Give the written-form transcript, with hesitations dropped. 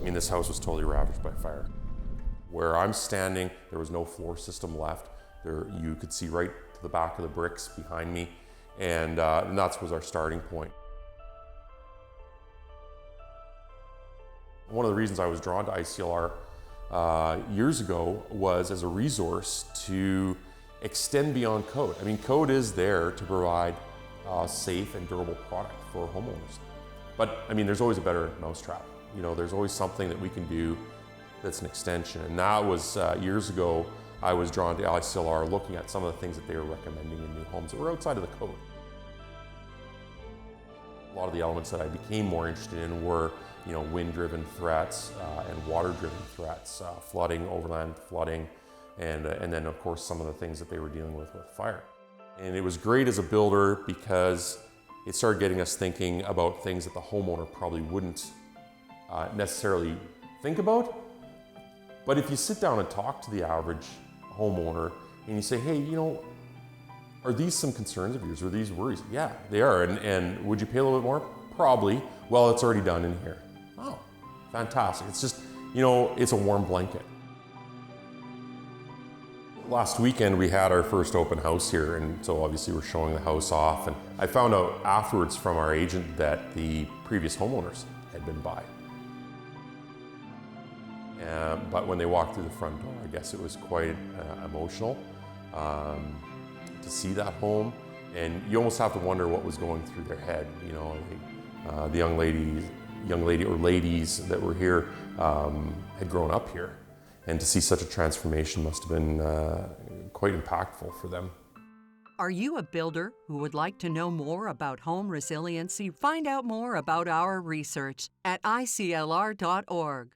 mean, this house was totally ravaged by fire. Where I'm standing, there was no floor system left. You could see right to the back of the bricks behind me, and that was our starting point. One of the reasons I was drawn to ICLR years ago was as a resource to extend beyond code. I mean, code is there to provide a safe and durable product for homeowners. But I mean, there's always a better mousetrap. You know, there's always something that we can do that's an extension. And that was years ago, I was drawn to ICLR looking at some of the things that they were recommending in new homes that were outside of the code. A lot of the elements that I became more interested in were, you know, wind-driven threats and water-driven threats, flooding, overland flooding, and then of course some of the things that they were dealing with fire. And it was great as a builder because it started getting us thinking about things that the homeowner probably wouldn't necessarily think about. But if you sit down and talk to the average homeowner and you say, hey, you know, are these some concerns of yours? Are these worries? Yeah, they are. And would you pay a little bit more? Probably. Well, it's already done in here. Oh, fantastic. It's just, you know, it's a warm blanket. Last weekend we had our first open house here, and so obviously we're showing the house off, and I found out afterwards from our agent that the previous homeowners had been by. But when they walked through the front door, I guess it was quite emotional to see that home, and you almost have to wonder what was going through their head. You know, the young lady or ladies that were here had grown up here, and to see such a transformation must have been quite impactful for them. Are you a builder who would like to know more about home resiliency? Find out more about our research at ICLR.org.